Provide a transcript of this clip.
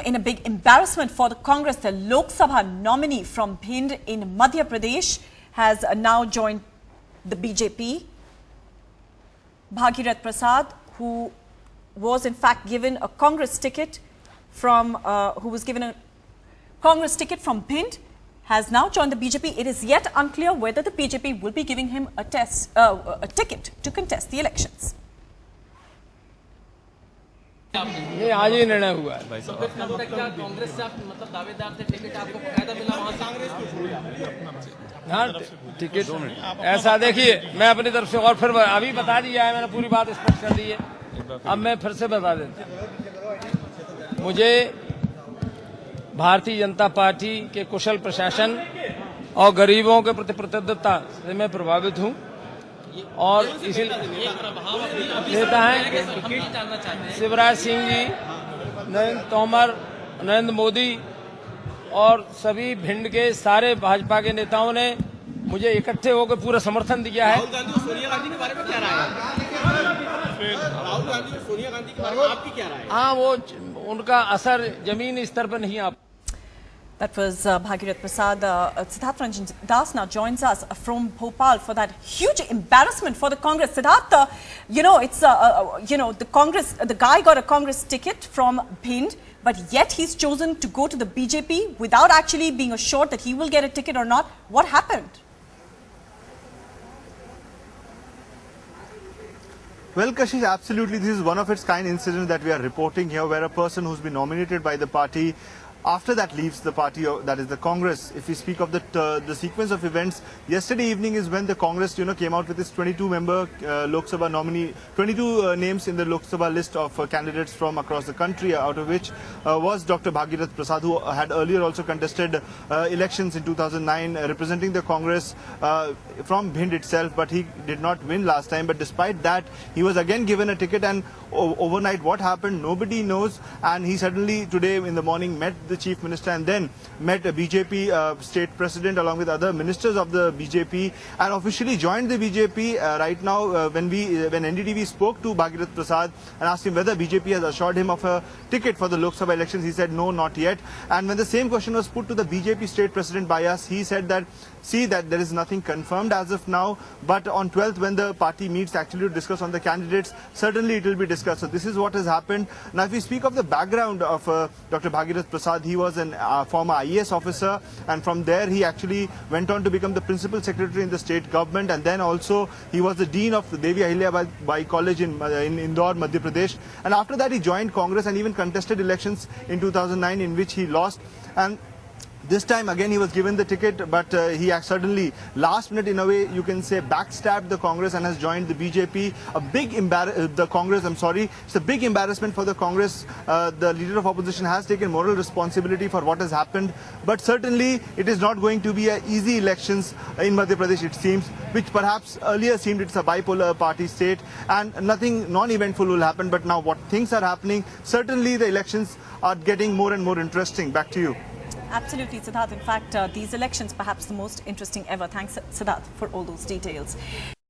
in a big embarrassment for the Congress. The Lok Sabha nominee from Bhind in Madhya Pradesh has now joined the BJP. Bhagirath Prasad, who was in fact given a Congress ticket from Bhind, has now joined the BJP. It is yet unclear whether the BJP will be giving him a ticket to contest the elections. ये आज ही निर्णय हुआ है। कांग्रेस से मतलब दावेदार थे, ticket आपको कायदा मिला वहां से? हाँ, टिकट ऐसा देखिए, मैं अपनी तरफ से और फिर अभी बता दिया है, मैंने पूरी बात स्पष्ट कर दी है। अब मैं फिर से बता देता हूं। मुझे भारतीय जनता पार्टी के कुशल प्रशासन और गरीबों के प्रति प्रतिबद्धता से मैं प्रभावित हूं और इसीलिए नेता हैं शिवराज सिंह जी, नरेंद्र तोमर, नरेंद्र मोदी और सभी भिंड के सारे भाजपा के नेताओं ने मुझे इकट्ठे होकर पूरा समर्थन दिया है। राहुल गांधी और सोनिया गांधी के बारे में क्या राय है? राहुल गांधी और सोनिया गांधी के बारे में आपकी क्या राय है? हाँ, वो उनका असर जमीनी स्तर पर नहीं आ। That was Bhagirath Prasad. Siddharth Ranjan Das now joins us from Bhopal for that huge embarrassment for the Congress. Siddharth, the guy got a Congress ticket from Bhind, but yet he's chosen to go to the BJP without actually being assured that he will get a ticket or not. What happened? Well, Kashish, absolutely. This is one of its kind incident that we are reporting here, where a person who's been nominated by the party after that leaves the party, that is the Congress. If we speak of the sequence of events, yesterday evening is when the Congress, came out with its 22-member Lok Sabha nominee, 22 names in the Lok Sabha list of candidates from across the country, out of which was Dr. Bhagirath Prasad, who had earlier also contested elections in 2009, representing the Congress from Bhind itself, but he did not win last time. But despite that, he was again given a ticket, and overnight what happened, nobody knows. And he suddenly today in the morning met the Chief Minister and then met a BJP state president along with other ministers of the BJP and officially joined the BJP. Right now, when NDTV spoke to Bhagirath Prasad and asked him whether BJP has assured him of a ticket for the Lok Sabha elections, he said no, not yet. And when the same question was put to the BJP state president by us, he said that that there is nothing confirmed as of now, but on 12th when the party meets actually to discuss on the candidates, certainly it will be discussed. So this is what has happened. Now if we speak of the background of Dr. Bhagirath Prasad, he was a former IAS officer, and from there he actually went on to become the principal secretary in the state government, and then also he was the dean of the Devi Ahilya Bai College in Indore, Madhya Pradesh. And after that he joined Congress and even contested elections in 2009 in which he lost. And this time again he was given the ticket, but he suddenly last minute in a way you can say backstabbed the Congress and has joined the BJP. It's a big embarrassment for the Congress. The leader of opposition has taken moral responsibility for what has happened, but certainly it is not going to be a easy elections in Madhya Pradesh, it seems, which perhaps earlier seemed it's a bipolar party state and nothing non-eventful will happen. But now what things are happening, certainly the elections are getting more and more interesting. Back to you. Absolutely, Siddharth. In fact, these elections perhaps the most interesting ever. Thanks, Siddharth, for all those details.